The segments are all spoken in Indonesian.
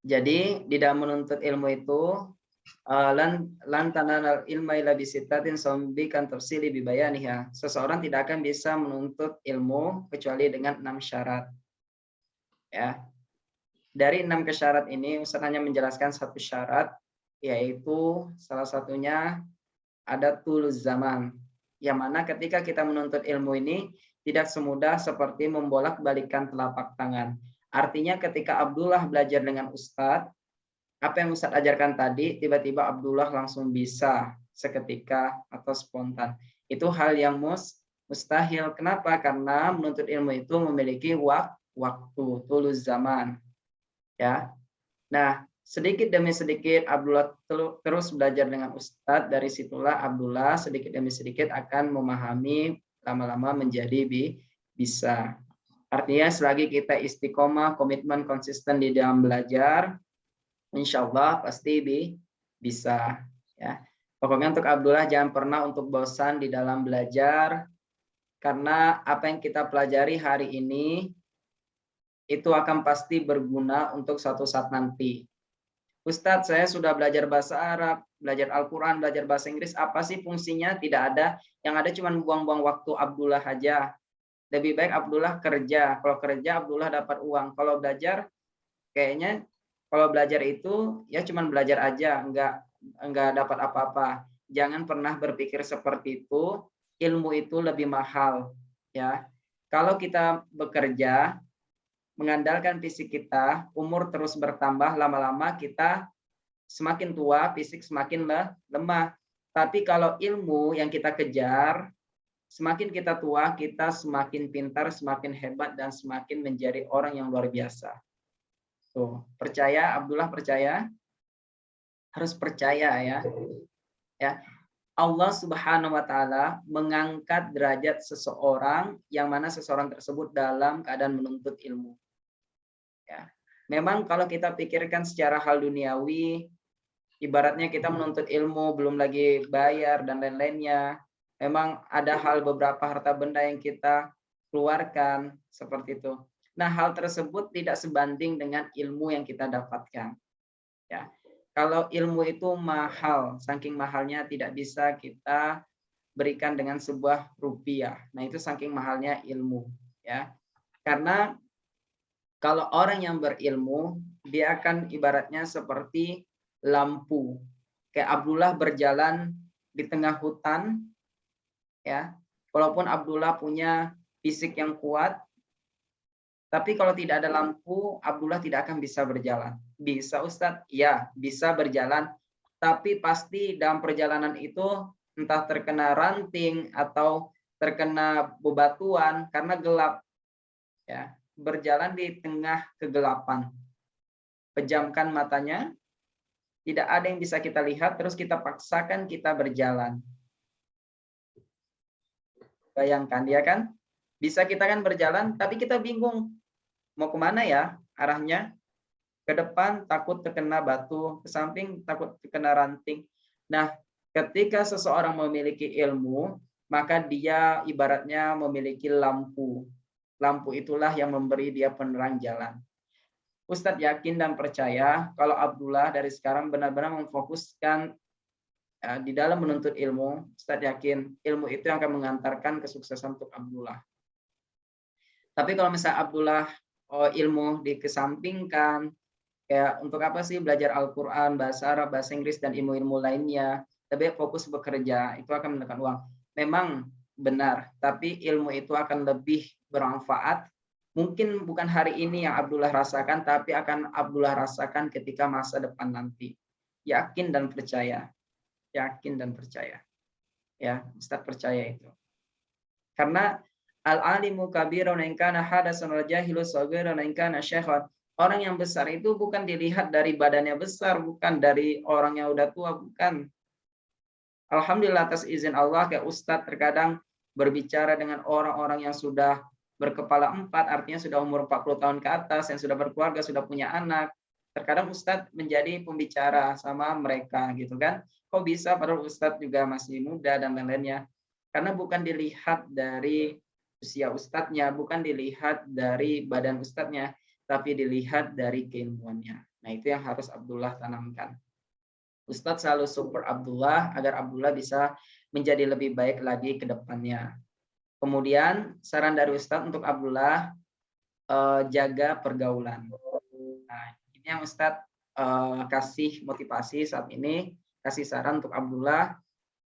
Jadi di dalam menuntut ilmu itu lan tanal ilma illa bisittatin sambikan tafsili bibayaniha. Seseorang tidak akan bisa menuntut ilmu kecuali dengan 6 syarat. Ya. Dari 6 syarat ini Ustaz hanya menjelaskan satu syarat, yaitu salah satunya ada tuluz zaman. Yang mana ketika kita menuntut ilmu ini tidak semudah seperti membolak-balikan telapak tangan. Artinya ketika Abdullah belajar dengan Ustadz, apa yang Ustadz ajarkan tadi, tiba-tiba Abdullah langsung bisa seketika atau spontan. Itu hal yang mustahil. Kenapa? Karena menuntut ilmu itu memiliki waktu, tuluz zaman. Ya. Nah, sedikit demi sedikit Abdullah terus belajar dengan Ustadz. Dari situlah Abdullah sedikit demi sedikit akan memahami, lama-lama menjadi bisa. Artinya selagi kita istiqomah, komitmen konsisten di dalam belajar, insya Allah pasti bisa. Ya. Pokoknya untuk Abdullah jangan pernah untuk bosan di dalam belajar, karena apa yang kita pelajari hari ini itu akan pasti berguna untuk suatu saat nanti. Ustadz, saya sudah belajar bahasa Arab, belajar Al-Quran, belajar bahasa Inggris, apa sih fungsinya? Tidak ada. Yang ada cuma buang-buang waktu Abdullah aja. Lebih baik Abdullah kerja. Kalau kerja, Abdullah dapat uang. Kalau belajar, kayaknya kalau belajar itu ya cuma belajar aja, enggak dapat apa-apa. Jangan pernah berpikir seperti itu. Ilmu itu lebih mahal. Ya, kalau kita bekerja, mengandalkan fisik kita, umur terus bertambah, lama-lama kita semakin tua, fisik semakin lemah. Tapi kalau ilmu yang kita kejar, semakin kita tua, kita semakin pintar, semakin hebat, dan semakin menjadi orang yang luar biasa. Tuh, percaya, Abdullah percaya? Harus percaya ya. Ya. Allah Subhanahu wa taala mengangkat derajat seseorang yang mana seseorang tersebut dalam keadaan menuntut ilmu. Ya. Memang kalau kita pikirkan secara hal duniawi, ibaratnya kita menuntut ilmu, belum lagi bayar dan lain-lainnya. Memang ada hal beberapa harta benda yang kita keluarkan seperti itu. Nah, hal tersebut tidak sebanding dengan ilmu yang kita dapatkan. Ya. Kalau ilmu itu mahal, saking mahalnya tidak bisa kita berikan dengan sebuah rupiah. Nah, itu saking mahalnya ilmu, ya. Karena kalau orang yang berilmu, dia akan ibaratnya seperti lampu. Kayak Abdullah berjalan di tengah hutan, ya. Walaupun Abdullah punya fisik yang kuat, tapi kalau tidak ada lampu, Abdullah tidak akan bisa berjalan. Bisa Ustadz? Ya, bisa berjalan. Tapi pasti dalam perjalanan itu entah terkena ranting atau terkena bebatuan karena gelap. Ya, berjalan di tengah kegelapan. Pejamkan matanya, tidak ada yang bisa kita lihat, terus kita paksakan kita berjalan. Bayangkan, ya kan? Bisa kita kan berjalan, tapi kita bingung. Mau kemana ya arahnya? Ke depan takut terkena batu, ke samping takut terkena ranting. Nah, ketika seseorang memiliki ilmu, maka dia ibaratnya memiliki lampu. Lampu itulah yang memberi dia penerang jalan. Ustadz yakin dan percaya kalau Abdullah dari sekarang benar-benar memfokuskan di dalam menuntut ilmu. Ustadz yakin ilmu itu yang akan mengantarkan kesuksesan untuk Abdullah. Tapi kalau misalnya Abdullah ilmu dikesampingkan, kayak untuk apa sih belajar Al-Quran, bahasa Arab, bahasa Inggris, dan ilmu-ilmu lainnya, lebih fokus bekerja, itu akan menekan uang. Memang benar, tapi ilmu itu akan lebih bermanfaat. Mungkin bukan hari ini yang Abdullah rasakan, tapi akan Abdullah rasakan ketika masa depan nanti. Yakin dan percaya. Yakin dan percaya. Ya, Ustaz percaya itu. Karena al-alimu kabirun in kana hadasan wal jahilu saghirun in kana syaikhan. Orang yang besar itu bukan dilihat dari badannya besar, bukan dari orang yang udah tua, bukan. Alhamdulillah atas izin Allah, kayak Ustadz terkadang berbicara dengan orang-orang yang sudah berkepala 4, artinya sudah umur 40 tahun ke atas, yang sudah berkeluarga, sudah punya anak. Terkadang Ustadz menjadi pembicara sama mereka gitu kan. Kok bisa padahal Ustadz juga masih muda dan lain-lainnya. Karena bukan dilihat dari usia Ustadznya, bukan dilihat dari badan Ustadznya, tapi dilihat dari keilmuannya. Nah, itu yang harus Abdullah tanamkan. Ustadz selalu support Abdullah agar Abdullah bisa menjadi lebih baik lagi ke depannya. Kemudian saran dari Ustadz untuk Abdullah, jaga pergaulan. Nah, ini yang Ustadz kasih motivasi saat ini, kasih saran untuk Abdullah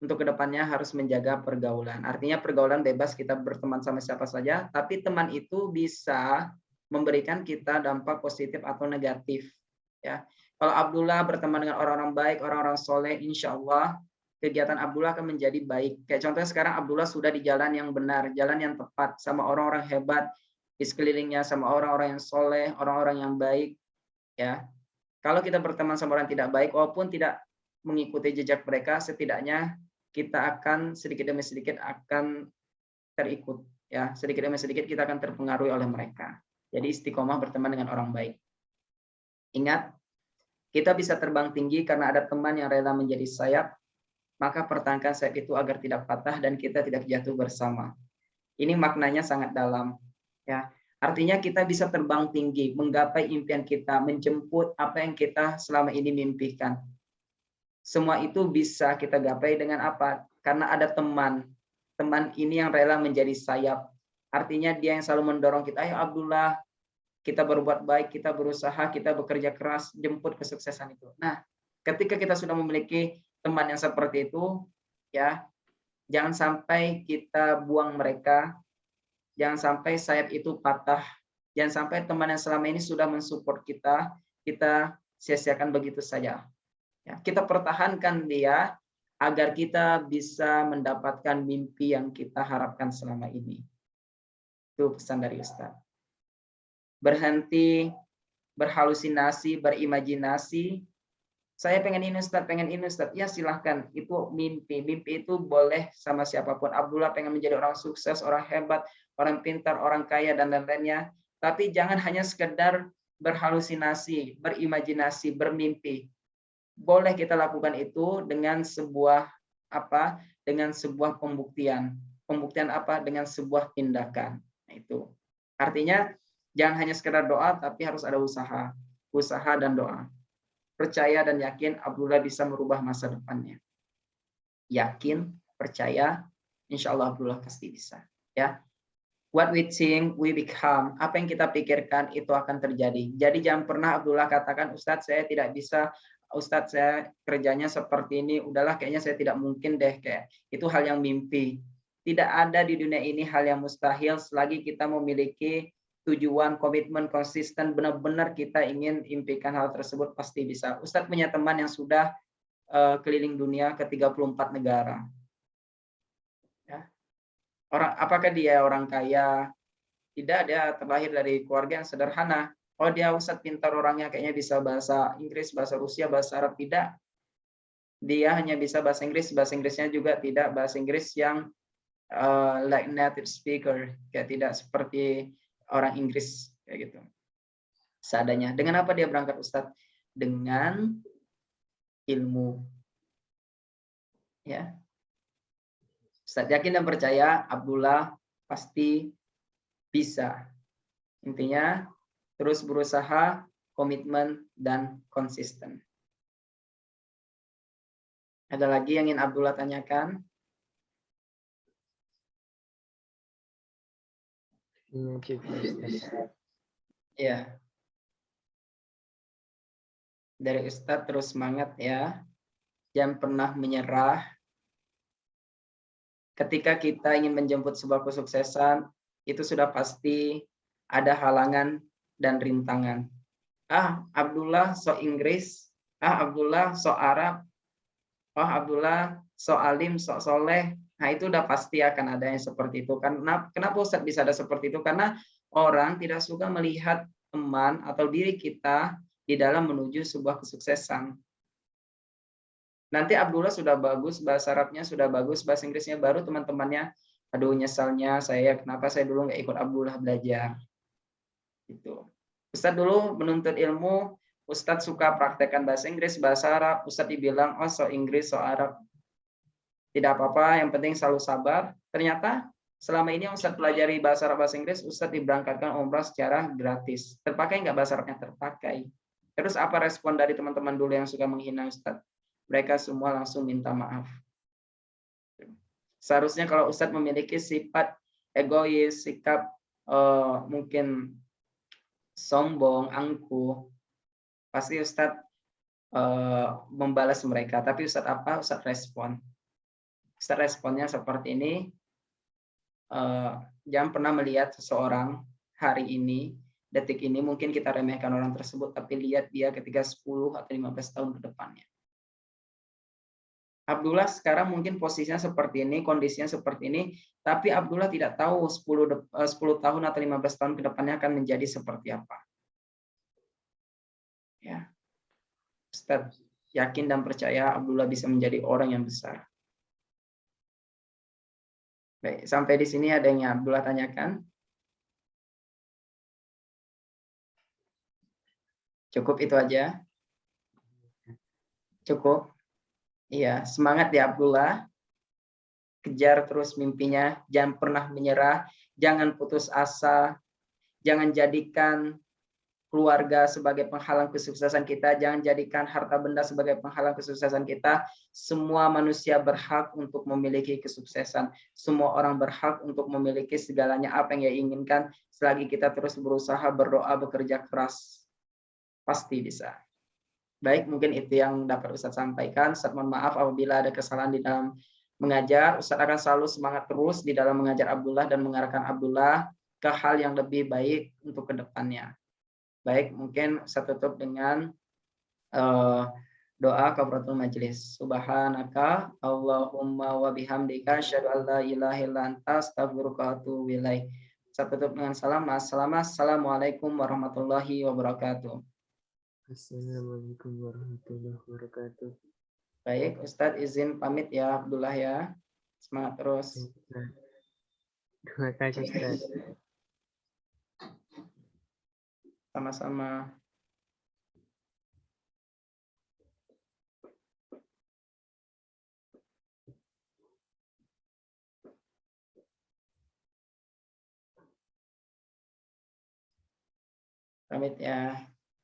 untuk kedepannya harus menjaga pergaulan. Artinya pergaulan bebas, kita berteman sama siapa saja, tapi teman itu bisa memberikan kita dampak positif atau negatif. Ya, kalau Abdullah berteman dengan orang-orang baik, orang-orang soleh, insya Allah kegiatan Abdullah akan menjadi baik. Kayak contohnya sekarang Abdullah sudah di jalan yang benar, jalan yang tepat, sama orang-orang hebat di sekelilingnya, sama orang-orang yang soleh, orang-orang yang baik. Ya, kalau kita berteman sama orang tidak baik, walaupun tidak mengikuti jejak mereka, setidaknya kita akan sedikit demi sedikit akan terikut. Ya, sedikit demi sedikit kita akan terpengaruhi oleh mereka. Jadi istiqomah berteman dengan orang baik. Ingat, kita bisa terbang tinggi karena ada teman yang rela menjadi sayap, maka pertahankan sayap itu agar tidak patah dan kita tidak jatuh bersama. Ini maknanya sangat dalam. Ya, artinya kita bisa terbang tinggi, menggapai impian kita, menjemput apa yang kita selama ini mimpikan. Semua itu bisa kita gapai dengan apa? Karena ada teman. Teman ini yang rela menjadi sayap. Artinya dia yang selalu mendorong kita, ayo Abdullah, kita berbuat baik, kita berusaha, kita bekerja keras, jemput kesuksesan itu. Nah, ketika kita sudah memiliki teman yang seperti itu, ya, jangan sampai kita buang mereka, jangan sampai sayap itu patah, jangan sampai teman yang selama ini sudah mensupport kita sia-siakan begitu saja. Ya, kita pertahankan dia agar kita bisa mendapatkan mimpi yang kita harapkan selama ini. Itu pesan dari Ustadz. Berhenti berhalusinasi, berimajinasi. Saya pengen ini Ustadz, pengen ini Ustadz. Ya silahkan, itu mimpi. Mimpi itu boleh sama siapapun. Abdullah pengen menjadi orang sukses, orang hebat, orang pintar, orang kaya, dan lain-lainnya. Tapi jangan hanya sekedar berhalusinasi, berimajinasi, bermimpi. Boleh kita lakukan itu dengan sebuah apa? Dengan sebuah pembuktian. Pembuktian apa? Dengan sebuah tindakan. Nah, itu. Artinya jangan hanya sekedar doa, tapi harus ada usaha. Usaha dan doa. Percaya dan yakin Abdullah bisa merubah masa depannya. Yakin, percaya, insya Allah Abdullah pasti bisa. Ya, what we think, we become. Apa yang kita pikirkan itu akan terjadi. Jadi jangan pernah Abdullah katakan, Ustadz saya tidak bisa, Ustadz saya kerjanya seperti ini, udahlah kayaknya saya tidak mungkin deh, kayak itu hal yang mimpi. Tidak ada di dunia ini hal yang mustahil selagi kita memiliki tujuan, komitmen, konsisten, benar-benar kita ingin impikan hal tersebut pasti bisa. Ustadz punya teman yang sudah keliling dunia ke 34 negara. Ya. Apakah dia orang kaya? Tidak, dia terlahir dari keluarga yang sederhana. Oh dia Ustadz pintar orangnya, kayaknya bisa bahasa Inggris, bahasa Rusia, bahasa Arab. Tidak. Dia hanya bisa bahasa Inggris, bahasa Inggrisnya juga tidak bahasa Inggris yang like native speaker, kayak tidak seperti orang Inggris kayak gitu. Seadanya. Dengan apa dia berangkat Ustadz? Dengan ilmu. Ya. Ustadz yakin dan percaya Abdullah pasti bisa. Intinya terus berusaha, komitmen dan konsisten. Ada lagi yang ingin Abdullah tanyakan? Ya. Dari Ustadz terus semangat ya. Jangan pernah menyerah. Ketika kita ingin menjemput sebuah kesuksesan, itu sudah pasti ada halangan dan rintangan. Abdullah so Inggris, Abdullah so Arab, Abdullah so alim, so soleh. Nah itu udah pasti akan ada yang seperti itu. Kenapa Ustadz bisa ada seperti itu? Karena orang tidak suka melihat teman atau diri kita di dalam menuju sebuah kesuksesan. Nanti Abdullah sudah bagus, bahasa Arabnya sudah bagus, bahasa Inggrisnya baru teman-temannya, aduh nyesalnya saya, kenapa saya dulu nggak ikut Abdullah belajar. Gitu. Ustadz dulu menuntut ilmu, Ustadz suka praktekkan bahasa Inggris, bahasa Arab, Ustadz dibilang, oh so Inggris, so Arab. Tidak apa-apa, yang penting selalu sabar. Ternyata selama ini yang Ustadz pelajari bahasa Arab bahasa Inggris, Ustadz diberangkatkan umrah secara gratis. Terpakai nggak bahasa Arabnya? Terpakai. Terus apa respon dari teman-teman dulu yang suka menghina Ustadz? Mereka semua langsung minta maaf. Seharusnya kalau Ustadz memiliki sifat egois, sikap mungkin sombong, angkuh, pasti Ustadz membalas mereka. Tapi Ustadz apa? Ustadz respon. Ustadz responnya seperti ini, jangan pernah melihat seseorang hari ini, detik ini, mungkin kita remehkan orang tersebut, tapi lihat dia ketika 10 atau 15 tahun ke depannya. Abdullah sekarang mungkin posisinya seperti ini, kondisinya seperti ini, tapi Abdullah tidak tahu 10 tahun atau 15 tahun ke depannya akan menjadi seperti apa. Ya. Ustaz yakin dan percaya Abdullah bisa menjadi orang yang besar. Baik, sampai di sini ada yang Abdullah tanyakan? Cukup itu aja? Cukup? Iya, semangat ya Abdullah. Kejar terus mimpinya, jangan pernah menyerah, jangan putus asa, jangan jadikan keluarga sebagai penghalang kesuksesan kita, jangan jadikan harta benda sebagai penghalang kesuksesan kita. Semua manusia berhak untuk memiliki kesuksesan. Semua orang berhak untuk memiliki segalanya apa yang ia inginkan selagi kita terus berusaha, berdoa, bekerja keras. Pasti bisa. Baik, mungkin itu yang dapat Ustadz sampaikan. Ustadz mohon maaf apabila ada kesalahan di dalam mengajar. Ustadz akan selalu semangat terus di dalam mengajar Abdullah dan mengarahkan Abdullah ke hal yang lebih baik untuk kedepannya. Baik, mungkin saya tutup dengan doa kafaratul majelis. Subhanaka Allahumma wa bihamdika asyhadu an la ilaha illa anta astaghfiruka wa atubu ilaik. Saya tutup dengan salam. Assalamualaikum warahmatullahi wabarakatuh. Assalamualaikum warahmatullahi wabarakatuh. Baik, Ustadz izin pamit ya Abdullah ya. Semangat terus. Terima kasih Ustaz. Sama-sama. Pamit ya.